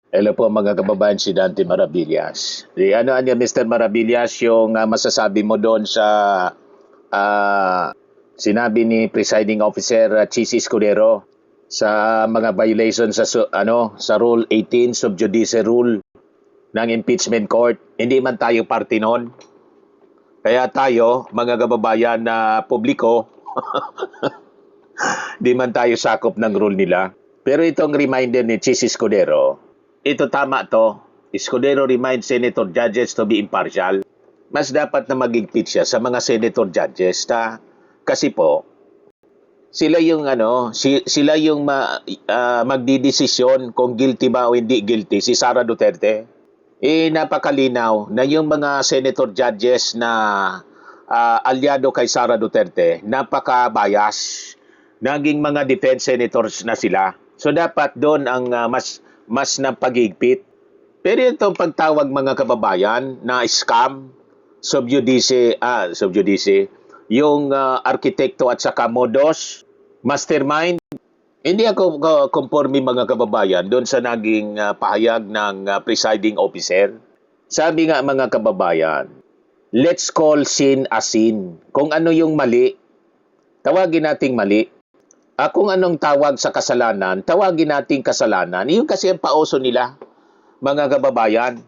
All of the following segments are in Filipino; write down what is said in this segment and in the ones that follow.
Hello po mga kababayan, si Dante Maravillas. Ano Mr. Maravillas, yung masasabi mo doon sa sinabi ni Presiding Officer Chis Escudero sa mga violation sa sa Rule 18 Sub Judice Rule ng Impeachment Court. Hindi man tayo party noon. Kaya tayo, mga kababayan na publiko, di man tayo sakop ng rule nila. Pero itong reminder ni Chis Escudero, ito tama to. Escudero reminds senator judges to be impartial. Mas dapat na mag-impeach siya sa mga senator judges kasi po sila yung sila yung magdidesisyon kung guilty ba o hindi guilty si Sara Duterte. Napakalinaw na yung mga senator judges na alyado kay Sara Duterte, napaka-bias. Naging mga defense senators na sila. So dapat doon ang mas napagigpit. Pero itong pagtawag mga kababayan na scam, sub judice, yung arkitekto at saka modus, mastermind, hindi ako conforme mga kababayan doon sa naging pahayag ng presiding officer. Sabi nga mga kababayan, let's call sin a sin. Kung ano yung mali, tawagin nating mali. Kung anong tawag sa kasalanan, tawagin nating kasalanan. Yun kasi ang pauso nila, mga kababayan.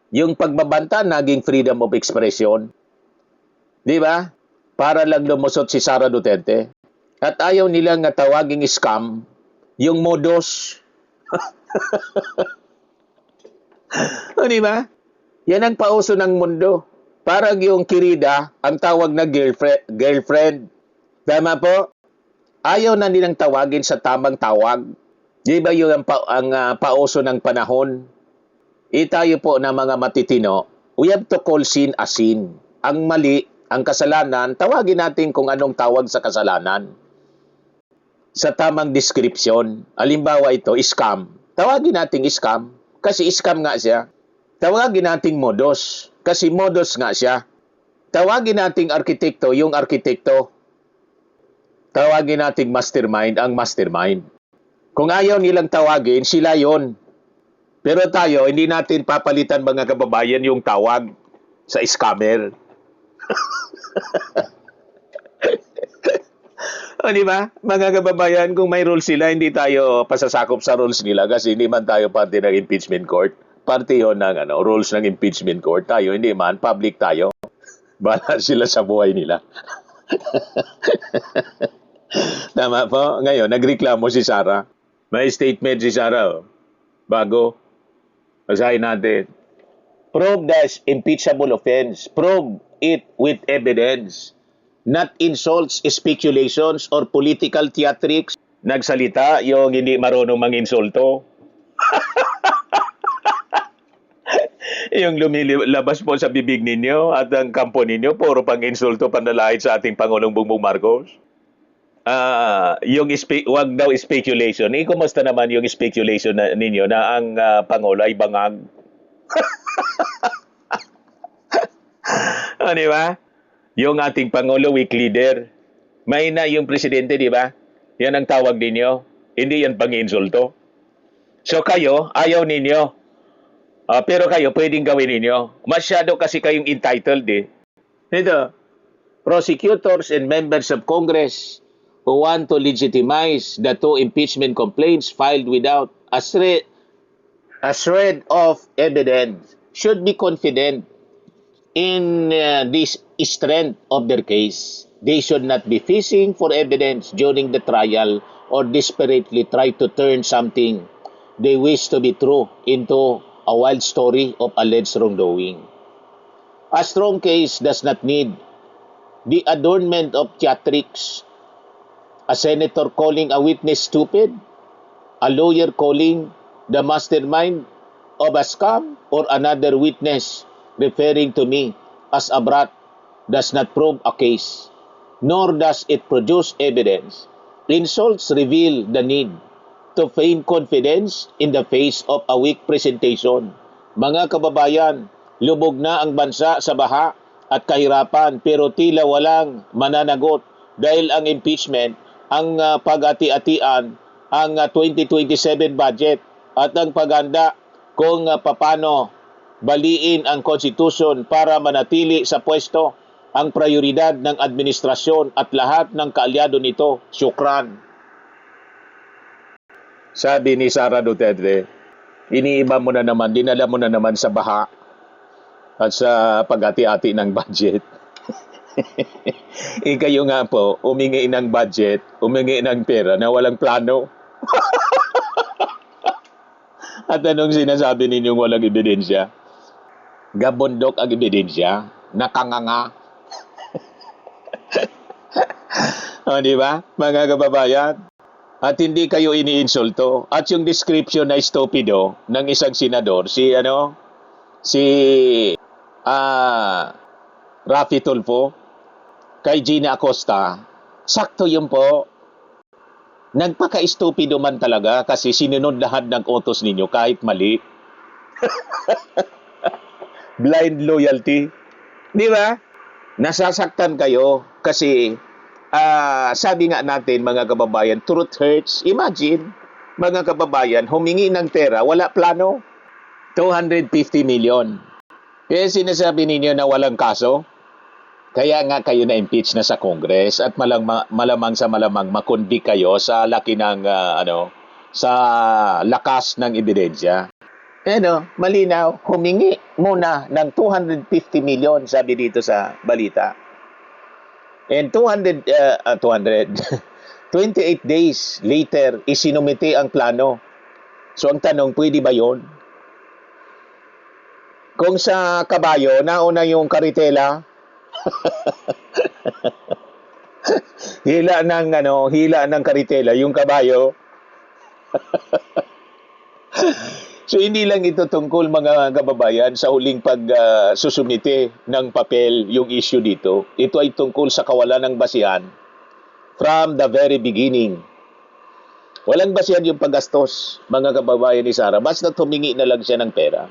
Yung pagbabanta, naging freedom of expression. Di ba? Para lang lumusot si Sara Duterte. At ayaw nilang tawaging scam, yung modus. Di ba? Yan ang pauso ng mundo. Parang yung kirida, ang tawag na girlfriend. Tama po? Ayaw na nilang tawagin sa tamang tawag. Di ba yung ang pauso ng panahon? Tayo po na mga matitino, we have to call sin a sin. Ang mali, ang kasalanan, tawagin natin kung anong tawag sa kasalanan. Sa tamang description, halimbawa ito, scam. Tawagin natin scam, kasi scam nga siya. Tawagin natin modus, kasi modus nga siya. Tawagin natin arkitekto, yung arkitekto. Tawagin natin mastermind, ang mastermind. Kung ayaw nilang tawagin, sila yon. Pero tayo, hindi natin papalitan mga kababayan yung tawag sa scammer. O di ba? Mga kababayan, kung may rules sila, hindi tayo pasasakop sa rules nila kasi hindi man tayo parte ng impeachment court. Parte yon ng rules ng impeachment court. Tayo, hindi man. Public tayo. Bahala sila sa buhay nila. Tama po? Ngayon, nagreklamo si Sara. May statement si Sara. Bago. Basahin natin. Prove the impeachable offense. Prove it with evidence. Not insults, speculations, or political theatrics. Nagsalita yung hindi marunong manginsulto. Yung lumilabas po sa bibig ninyo at ang kampo ninyo, puro pang-insulto panlalait sa ating Pangulong Bongbong Marcos. Wag daw speculation. Kumusta naman yung speculation ninyo na ang Pangulo ay bangag? Di ba? Yung ating Pangulo, weak leader. Mahina yung presidente, di ba? Yan ang tawag ninyo. Hindi yan pang-insulto. So kayo, ayaw ninyo. Pero kayo, pwedeng gawin ninyo. Masyado kasi kayong entitled eh. Ito, prosecutors and members of Congress who want to legitimize the two impeachment complaints filed without a shred of evidence should be confident in this strength of their case. They should not be fishing for evidence during the trial or desperately try to turn something they wish to be true into a wild story of alleged wrongdoing. A strong case does not need the adornment of theatrics. A senator calling a witness stupid, a lawyer calling the mastermind of a scam, or another witness referring to me as a brat does not prove a case, nor does it produce evidence. Insults reveal the need to feign confidence in the face of a weak presentation. Mga kababayan, lubog na ang bansa sa baha at kahirapan pero tila walang mananagot dahil ang impeachment, ang pag-ati-atian, ang 2027 budget at ang paghanda kung paano baliin ang konstitusyon para manatili sa pwesto ang prioridad ng administrasyon at lahat ng kaalyado nito. Syukran. Sabi ni Sara Duterte, iniiba mo na naman, dinala mo na naman sa baha at sa paghati-hati ng budget. Kayo nga po, umingi ng budget, umingi ng pera na walang plano. At anong sinasabi ninyong walang ebidensya? Gabundok ang ebidensya, nakanganga. O, di ba, mga kababayan? At hindi kayo iniinsulto. At yung description na stupido ng isang senador, si Raffy Tulfo, kay Gina Acosta, sakto yun po. Nagpaka-stupido man talaga kasi sinunod lahat ng utos ninyo kahit mali. Blind loyalty. Di ba? Nasasaktan kayo kasi sabi nga natin mga kababayan, truth hurts. Imagine, mga kababayan, humingi ng pera, wala plano. 250 million. Kaya sinasabi ninyo na walang kaso? Kaya nga kayo na-impeach na sa Congress at malamang sa malamang makonvict kayo sa laki ng sa lakas ng ebidensya. Malinaw, humingi muna ng 250 million sabi dito sa balita. And 28 days later, isinumite ang plano. So ang tanong, pwede ba yon? Kung sa kabayo, nauna yung karitela, hila ng karitela, yung kabayo. So hindi lang ito tungkol mga kababayan sa huling pagsusumite ng papel yung issue dito. Ito ay tungkol sa kawalan ng basihan from the very beginning. Walang basihan yung paggastos, mga kababayan ni Sara. Basta humingi na lang siya ng pera.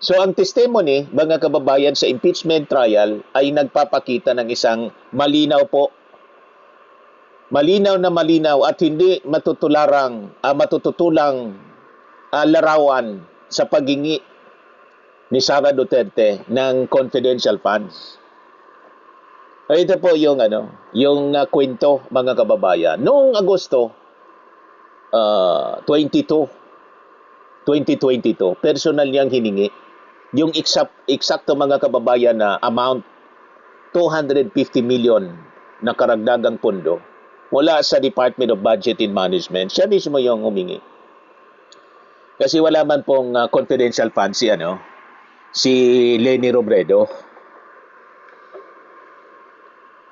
So ang testimony, mga kababayan, sa impeachment trial ay nagpapakita ng isang malinaw na malinaw at hindi matututulang larawan sa paghingi ni Sara Duterte ng confidential funds. Ito po yung kwento, mga kababayan. Noong Agosto 2022, personal niyang hiningi yung eksakto, mga kababayan, na amount 250 million na karagdagang pondo mula sa Department of Budget and Management. Siya mismo yung humingi. Kasi wala man pong confidential fund si Leni Robredo.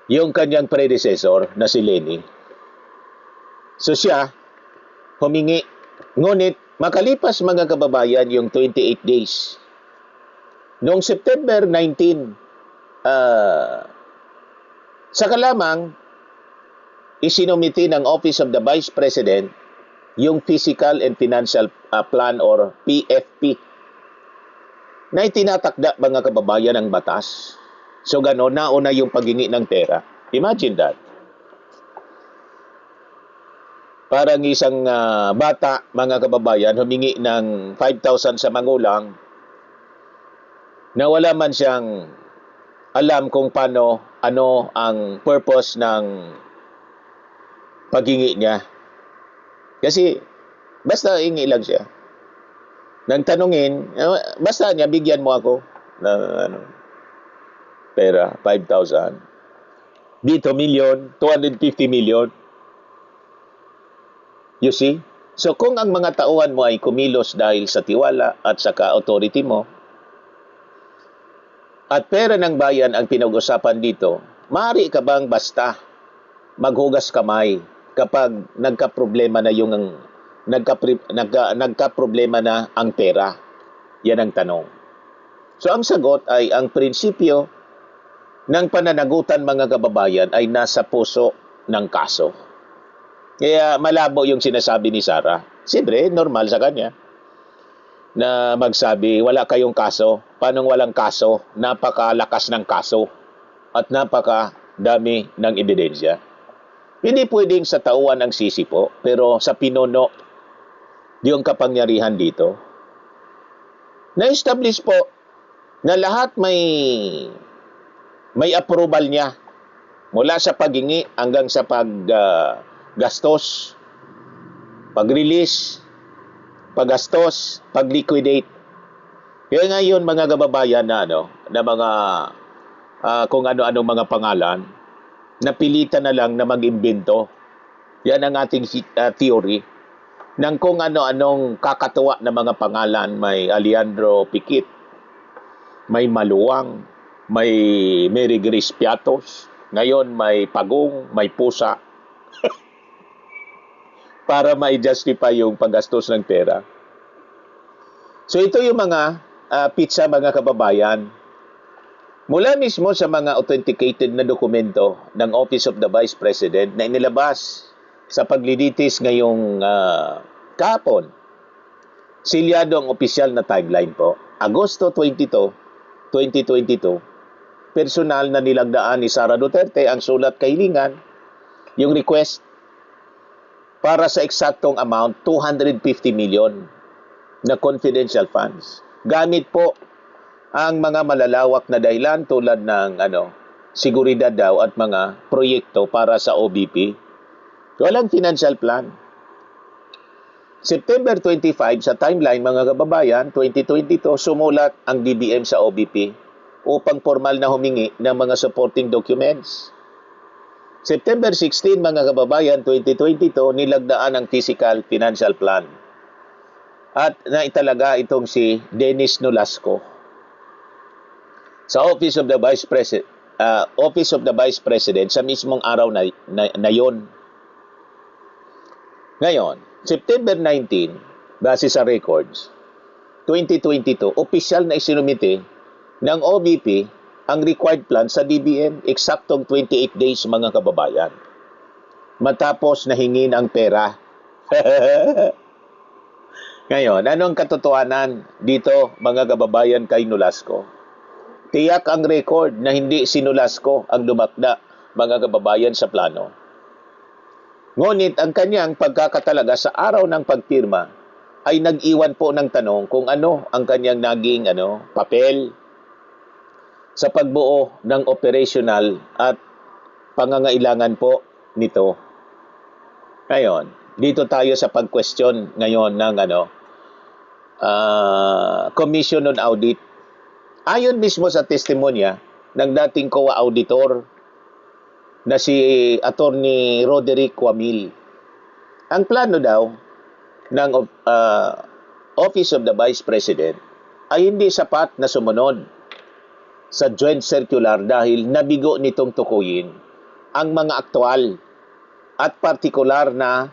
Yung kanyang predecessor na si Leni. So siya humingi. Ngunit makalipas, mga kababayan, yung 28 days. Noong September 19, saka lamang isinumiti ng Office of the Vice President yung Physical and Financial Plan or PFP na itinatakda, mga kababayan, ng batas. So gano'n, nauna yung paghingi ng pera. Imagine that. Parang isang bata, mga kababayan, humingi ng 5,000 sa magulang na wala man siyang alam kung ano ang purpose ng paghingi niya. Kasi basta hingi lang siya. Nang tanungin, basta niya, bigyan mo ako ng pera, 5,000. Dito, million, 250 million. You see? So kung ang mga tauhan mo ay kumilos dahil sa tiwala at sa ka-authority mo, at pera ng bayan ang pinag-usapan dito, maaari ka bang basta maghugas kamay kapag nagka-problema na ang pera? Yan ang tanong. So ang sagot ay ang prinsipyo ng pananagutan, mga kababayan, ay nasa puso ng kaso. Kaya malabo yung sinasabi ni Sara. Siyempre, normal sa kanya na magsabi, wala kayong kaso. Paano walang kaso? Napakalakas ng kaso at napakadami ng ebidensya. Hindi pwedeng sa tauhan ang sisi po, pero sa pinuno yung kapangyarihan dito. Na-establish po na lahat may approval niya mula sa paghingi hanggang sa paggastos, pag-release, paggastos, pag-liquidate. Kaya ngayon mga kababayan na mga kung ano-ano mga pangalan, napilitan na lang na mag-imbento. Yan ang ating theory ng kung ano-anong kakatuwa na mga pangalan. May Alejandro Pikit, may Maluwang, may Mary Grace Piatos, ngayon may Pagong, may Pusa, para ma-justify yung paggastos ng pera. So ito yung mga pizza mga kababayan. Mula mismo sa mga authenticated na dokumento ng Office of the Vice President na inilabas sa paglilitis ngayong kahapon, silyado ang opisyal na timeline po. Agosto 22, 2022, personal na nilagdaan ni Sara Duterte ang sulat kahilingan, yung request para sa eksaktong amount, 250 million na confidential funds. Gamit po ang mga malalawak na dahilan tulad ng seguridad daw at mga proyekto para sa OBP. Walang financial plan. September 25 sa timeline mga kababayan, 2022, sumulat ang DBM sa OBP upang formal na humingi ng mga supporting documents. September 16 mga kababayan, 2022, nilagdaan ang physical financial plan. At naitalaga itong si Dennis Nolasco sa Office of the Vice President sa mismong araw na yon. Ngayon, September 19, base sa records, 2022, opisyal na isinumite ng OBP ang required plan sa DBM, eksaktong 28 days mga kababayan. Matapos nahingin ang pera. Ngayon, anong katotohanan dito mga kababayan kay Nolasco? Tiyak ang record na hindi si Nolasco ang dumakda mga kababayan sa plano. Ngunit ang kanyang pagkakatalaga sa araw ng pagpirma ay nag-iwan po ng tanong kung ano ang kanyang naging papel sa pagbuo ng operational at pangangailangan po nito. Ngayon, dito tayo sa pag-question ngayon ng Commission on Audit. Ayon mismo sa testimonya ng dating COA auditor na si Attorney Roderick Quamil, ang plano daw ng Office of the Vice President ay hindi sapat na sumunod sa joint circular dahil nabigo nitong tukuyin ang mga aktwal at partikular na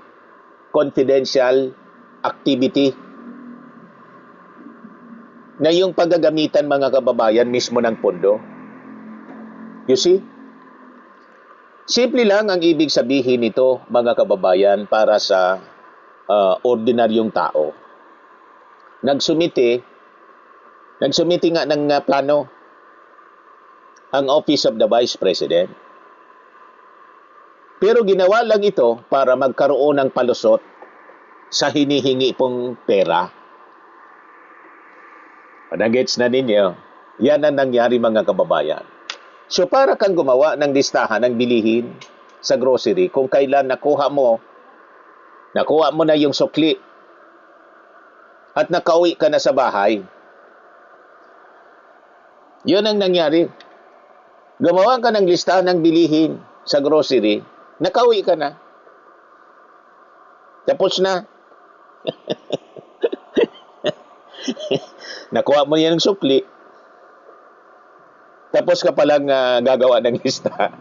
confidential activity na yung paggagamitan mga kababayan mismo ng pondo. You see? Simple lang ang ibig sabihin nito mga kababayan para sa ordinaryong tao. Nagsumite nga ng plano ang Office of the Vice President. Pero ginawa lang ito para magkaroon ng palusot sa hinihingi pong pera. Nagets na ninyo? Yan ang nangyari mga kababayan. So para kang gumawa ng listahan ng bilihin sa grocery kung kailan nakuha mo na yung sukli at nakauwi ka na sa bahay. Yun ang nangyari. Gumawa ka ng listahan ng bilihin sa grocery, nakauwi ka na. Tapos na. Nakuha mo yan ng sukli. Tapos ka palang gagawa ng lista.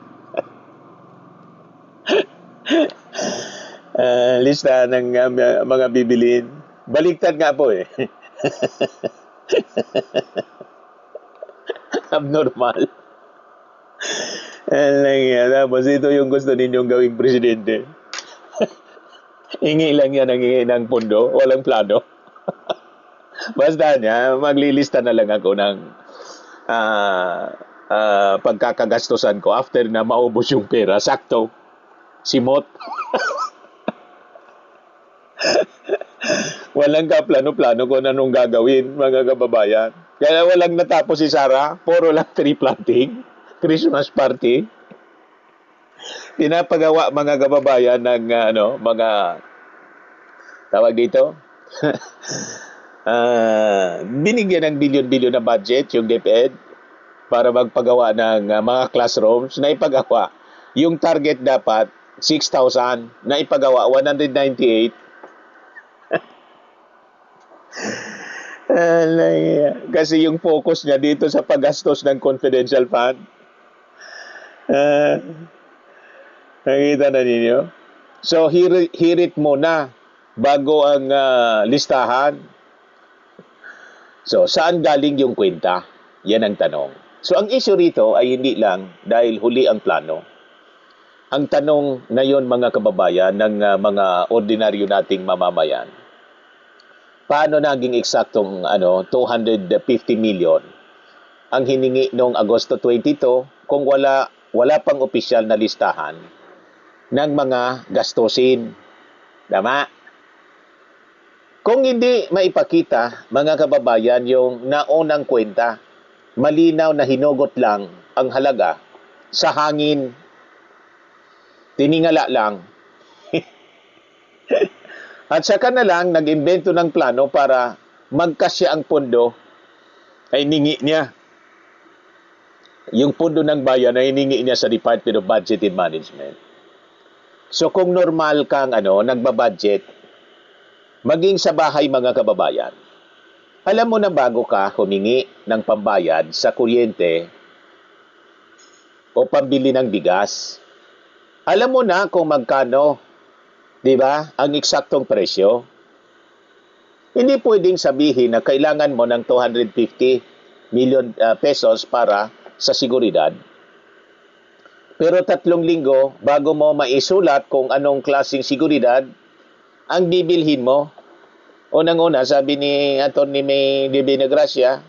Lista ng mga bibilin. Baliktad nga po eh. Abnormal. Tapos ito yung gusto ninyong gawing presidente. Hingi lang yan ang hingi ng pondo. Walang plano. Basta niya, maglilista na lang ako ng pagkakagastusan ko after na maubos yung pera. Sakto. Simot. Walang kaplano-plano kung anong gagawin, mga kababayan. Kaya walang natapos si Sara, puro lang tree planting, Christmas party. Pinapagawa mga kababayan ng mga tawag dito. Binigyan ng bilyon-bilyon na budget yung DepEd para magpagawa ng mga classrooms na ipagawa. Yung target dapat 6,000 na ipagawa 198. Kasi yung focus niya dito sa paggastos ng confidential fund. Nakita na ninyo? So, hirit muna bago ang listahan. So, saan galing yung kwenta? Yan ang tanong. So, ang issue rito ay hindi lang dahil huli ang plano. Ang tanong ngayon mga kababayan ng mga ordinaryo nating mamamayan, paano naging eksaktong 250 million ang hiningi noong Agosto 22 kung wala pang opisyal na listahan ng mga gastusin. Tama? Kung hindi maipakita, mga kababayan, yung naunang kwenta, malinaw na hinugot lang ang halaga sa hangin, tiningala lang. At saka na lang nag-imbento ng plano para magkasya ang pondo ay ningi niya. Yung pondo ng bayan ay ningi niya sa Department of Budget and Management. So kung normal kang nagbabudget, maging sa bahay mga kababayan, alam mo na bago ka humingi ng pambayad sa kuryente o pambili ng bigas, alam mo na kung magkano, di ba, ang eksaktong presyo. Hindi pwedeng sabihin na kailangan mo ng 250 million pesos para sa seguridad. Pero 3 linggo bago mo maisulat kung anong klaseng seguridad ang bibilhin mo. Unang-una, sabi ni Atty. May Divina Gracia,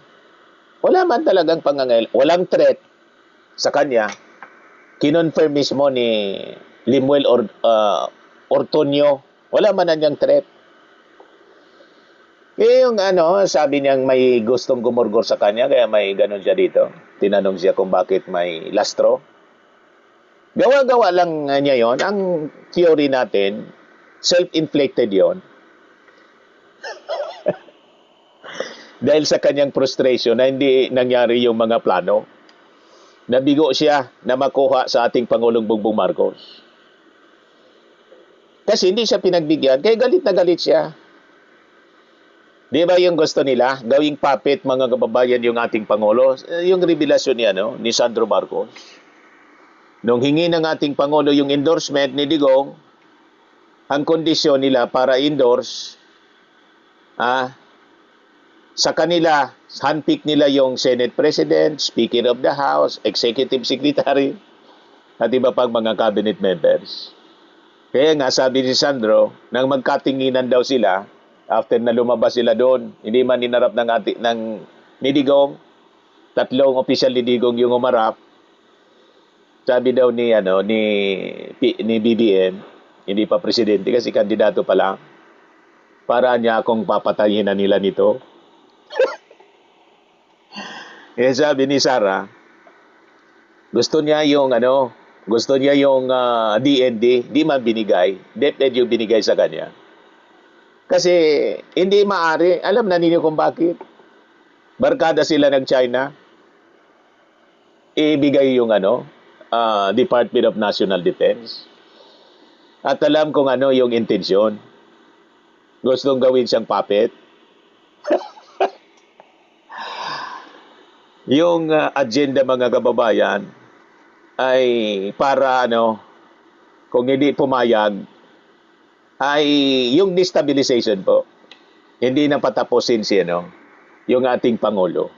wala man talagang walang threat sa kanya. Kinonfirm mismo ni Limuel Ortonio, wala man niyang threat. Yung sabi niyang may gustong gumurgor sa kanya, kaya may ganun siya dito. Tinanong siya kung bakit may lastro. Gawa-gawa lang niya yon. Ang theory natin, self-inflicted yon. Dahil sa kanyang frustration na hindi nangyari yung mga plano. Nabigo siya na makuha sa ating Pangulong Bongbong Marcos. Kasi hindi siya pinagbigyan, kaya galit na galit siya. Di ba yung gusto nila? Gawing puppet mga kababayan yung ating Pangulo. Yung revelasyon ni Sandro Marcos. Nung hingi ng ating Pangulo yung endorsement ni Digong, ang kondisyon nila para endorse, sa kanila, handpick nila yung Senate President, Speaker of the House, Executive Secretary, at iba pang mga cabinet members. Kaya nga, sabi ni Sandro, nang magkatinginan daw sila, after na lumabas sila doon, hindi man inarap ni Digong, 3 opisyal ni Digong yung umarap, sabi daw ni BBM, hindi pa presidente kasi kandidato pa lang, para niya akong papatayin na nila nito. Eh sabi ni Sara, gusto niya yung DND, di man binigay, DepEd yung binigay sa kanya. Kasi hindi maari, alam na ninyo kung bakit. Barkada sila ng China, ibigay yung Department of National Defense. At alam kung ano yung intensyon. Gustong gawin siyang puppet. Yung agenda mga kababayan ay para kung hindi pumayag, ay yung destabilization po. Hindi na patapusin yung ating Pangulo.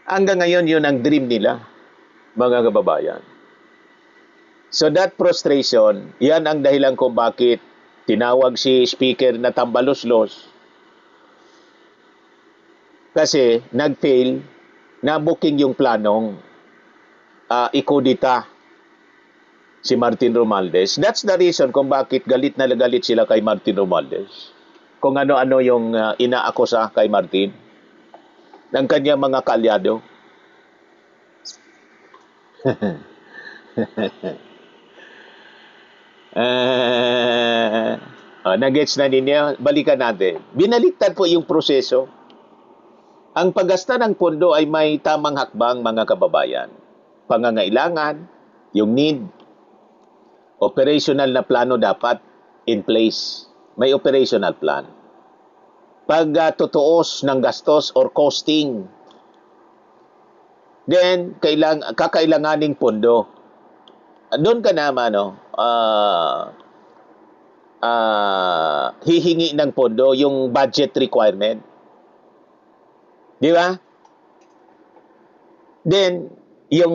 Hanggang ngayon, yun ang dream nila, mga kababayan. So that frustration, yan ang dahilan kung bakit tinawag si Speaker na tambaluslos. Kasi nag-fail na booking yung planong ikudita si Martin Romualdez. That's the reason kung bakit galit na galit sila kay Martin Romualdez. kung ano-ano yung inaakusa kay Martin ng kanyang mga kaalyado. Nagets na ninyo? Balikan natin. Binaliktad po yung proseso. Ang paggasta ng pondo ay may tamang hakbang, mga kababayan. Pangangailangan, yung need, operational na plano dapat in place. May operational plan. Pagtutuos ng gastos or costing, then kakailanganing pondo. Doon ka naman, hihingi ng pondo, yung budget requirement. Di ba? Then, yung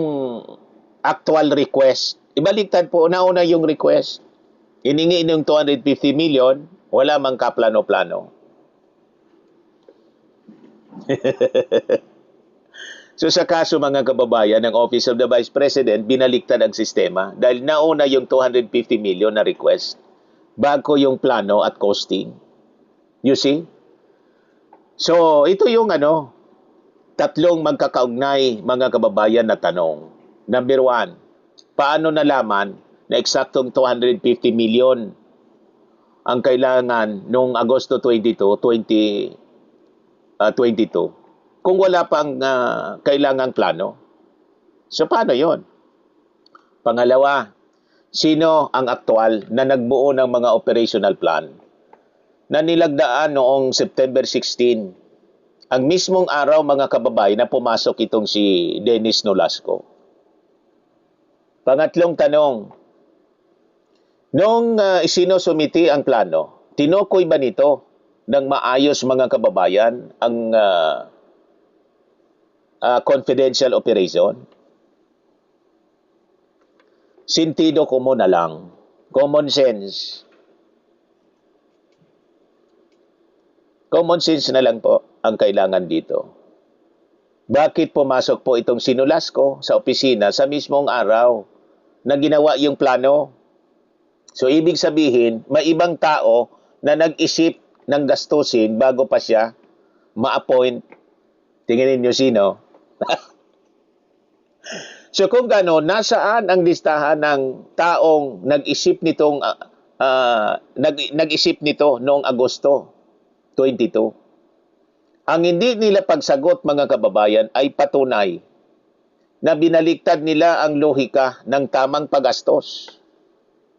actual request. Ibaliktad po, nauna yung request. Hiningi ng 250 million, wala mang kaplano-plano. So sa kaso, mga kababayan, ng Office of the Vice President, binaliktad ang sistema dahil nauna yung 250 million na request bago yung plano at costing. You see? So, ito yung tatlong magkakaugnay, mga kababayan, na tanong. Number 1, paano nalaman na eksaktong 250 million ang kailangan noong Agosto 22, 2022 kung wala pang kailangang plano? So, paano yon? Pangalawa, sino ang aktual na nagbuo ng mga operational plan na nilagdaan noong September 16? Ang mismong araw, mga kababayan, na pumasok itong si Dennis Nolasco. Pangatlong tanong, noong isinusumiti ang plano, tinukoy ba nito ng maayos, mga kababayan, ang confidential operation? Sentido común na lang. Common sense. Common sense na lang po ang kailangan dito. Bakit pumasok po itong si Nolasco sa opisina sa mismong araw na ginawa yung plano? So, ibig sabihin, may ibang tao na nag-isip ng gastusin bago pa siya ma-appoint. Tingnan niyo sino. So, kung gano'n, nasaan ang listahan ng taong nag-isip nitong nag-isip nito noong Agosto 22? Ang hindi nila pagsagot, mga kababayan, ay patunay na binaliktad nila ang lohika ng tamang paggastos.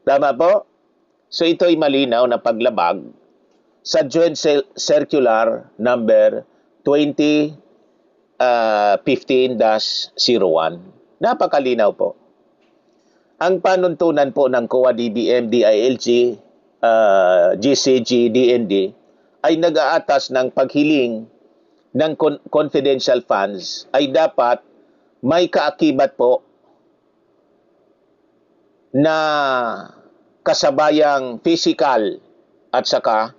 Tama po? So ito'y malinaw na paglabag sa Joint Circular number 2015-01. Napakalinaw po. Ang panuntunan po ng COA, DBM, DILG, GCG, DND ay nag-aatas ng paghiling ng confidential funds ay dapat may kaakibat po na kasabayang physical at saka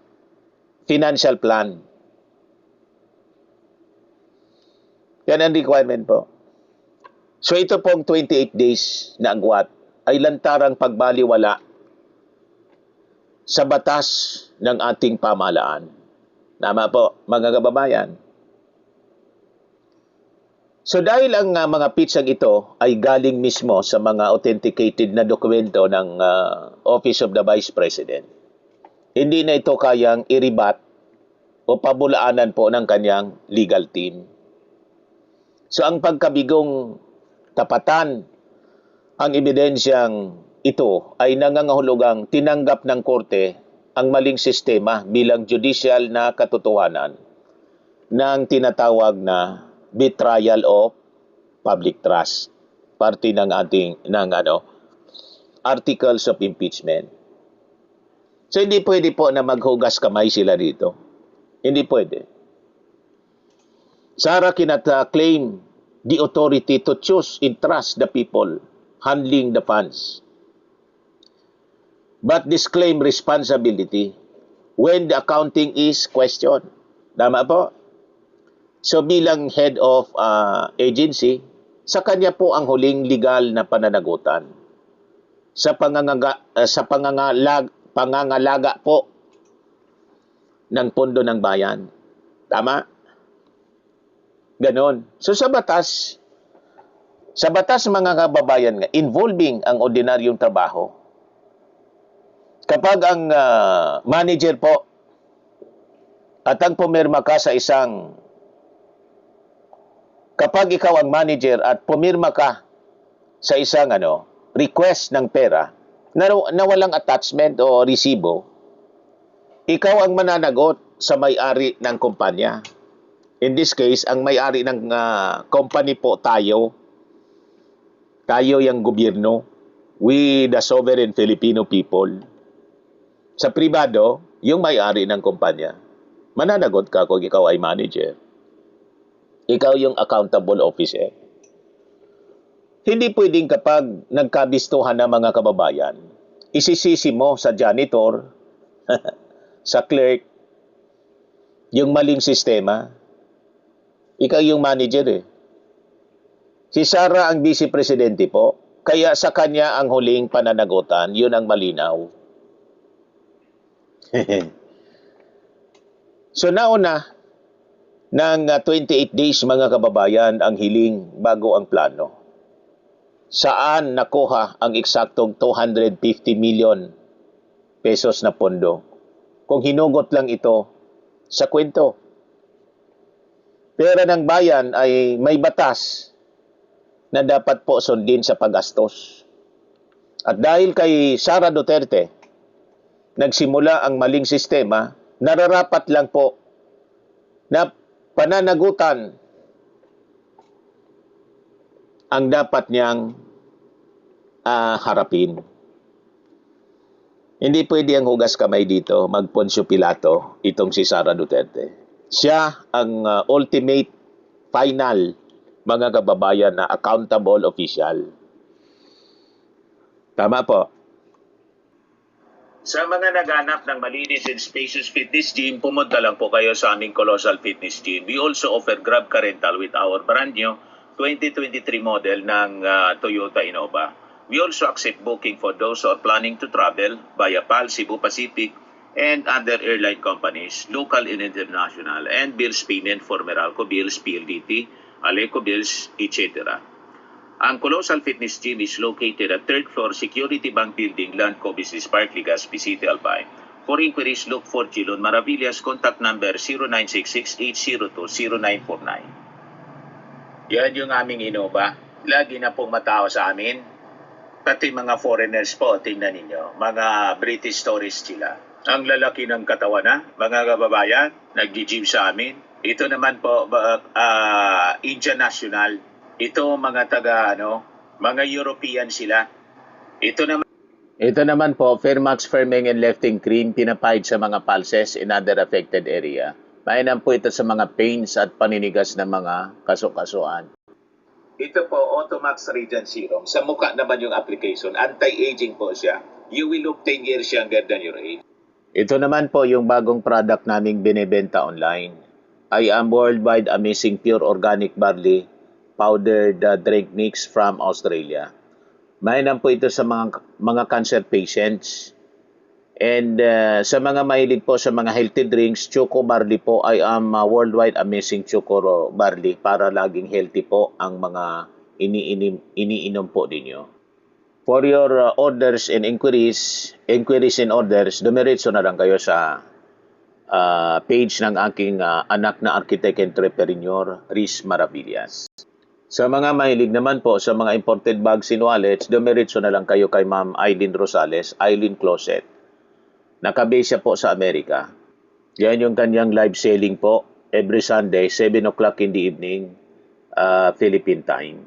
financial plan. Yan ang requirement po. So ito pong 28 days na agwat ay lantarang pagbaliwala sa batas ng ating pamahalaan. Tama po, mga kababayan. So dahil ang mga pitsang ito ay galing mismo sa mga authenticated na dokumento ng Office of the Vice President, hindi na ito kayang iribat o pabulaanan po ng kanyang legal team. So ang pagkabigong tapatan ang ebidensyang ito ay nangangahulugang tinanggap ng korte ang maling sistema bilang judicial na katotohanan ng tinatawag na betrayal of public trust, parte ng ating articles of impeachment. So hindi pwede po na maghugas kamay sila dito. Hindi pwede. Sara cannot claim the authority to choose and trust the people handling the funds, but disclaim responsibility when the accounting is questioned. Tama po? So bilang head of agency, sa kanya po ang huling legal na pananagutan sa pangangalaga po ng pondo ng bayan. Tama? Ganon. So sa batas mga kababayan nga, involving ang ordinaryong trabaho, kapag ang manager po at ang pumirma ka sa isang, kapag ikaw ang manager at pumirma ka sa isang request ng pera na walang attachment o resibo, ikaw ang mananagot sa may-ari ng kumpanya. In this case, ang may-ari ng company po tayo yung gobyerno, we the sovereign Filipino people. Sa pribado, yung may-ari ng kumpanya, mananagot ka kung ikaw ay manager. Ikaw yung accountable officer. Hindi pwedeng kapag nagkabistuhan na mga kababayan, isisisi mo sa janitor, sa clerk, yung maling sistema. Ikaw yung manager eh. Si Sara ang vice presidente po, kaya sa kanya ang huling pananagutan, yun ang malinaw. So nauna, ng 28 days mga kababayan ang hiling bago ang plano. Saan nakuha ang eksaktong 250 million pesos na pondo? Kung hinugot lang ito sa kwento. Pera ng bayan ay may batas na dapat po sundin sa paggastos. At dahil kay Sara Duterte, nagsimula ang maling sistema, nararapat lang po na pananagutan ang dapat niyang harapin. Hindi pwede ang hugas kamay dito, mag-Poncio Pilato, itong si Sara Duterte. Siya ang ultimate, final, mga kababayan na accountable official. Tama po. Sa mga naghanap ng malinis and spacious fitness gym, pumunta lang po kayo sa aming Colossal Fitness Gym. We also offer Grab Car Rental with our brand new 2023 model ng Toyota Innova. We also accept booking for those who are planning to travel via PAL, Cebu Pacific, and other airline companies, local and international, and bills payment for Meralco Bills, PLDT, Aleco Bills, etc. Ang Colossal Fitness Gym is located at 3rd floor Security Bank Building, Landco Business Park, Legazpi City, Albay. For inquiries, look for Gilon Maravillas. Contact number 0966-802-0949. Yan yung aming Innova. Lagi na pong matao sa amin. Pati mga foreigners po, tingnan ninyo. Mga British tourists sila. Ang lalaki ng katawan na, mga kababayan, nag-gym sa amin. Ito naman po, Indian National. Ito mga mga European sila. Ito naman po, Fairmax Firming and Lifting Cream, pinapahid sa mga pulses in other affected area. Mainam po ito sa mga pains at paninigas ng mga kasukasuan. Ito po, Automax Radiant Serum. Sa mukha naman yung application. Anti-aging po siya. You will look 10 years younger than your age. Ito naman po yung bagong product naming binibenta online. I am Worldwide Amazing Pure Organic Barley Powdered Drink Mix from Australia. Mainam po ito sa mga cancer patients. And sa mga mahilig po sa mga healthy drinks, Choco Barley po, I am Worldwide Amazing Choco Barley para laging healthy po ang mga iniinom po ninyo. For your orders and inquiries and orders, dumiretso na lang kayo sa page ng aking anak na architect entrepreneur, Riz Maravillas. Sa mga mahilig naman po sa mga imported bags and wallets, dumiretso na lang kayo kay Ma'am Eileen Rosales, Eileen Closet. Nakabase siya po sa Amerika. Yan yung kanyang live selling po every Sunday, 7 o'clock in the evening, Philippine time.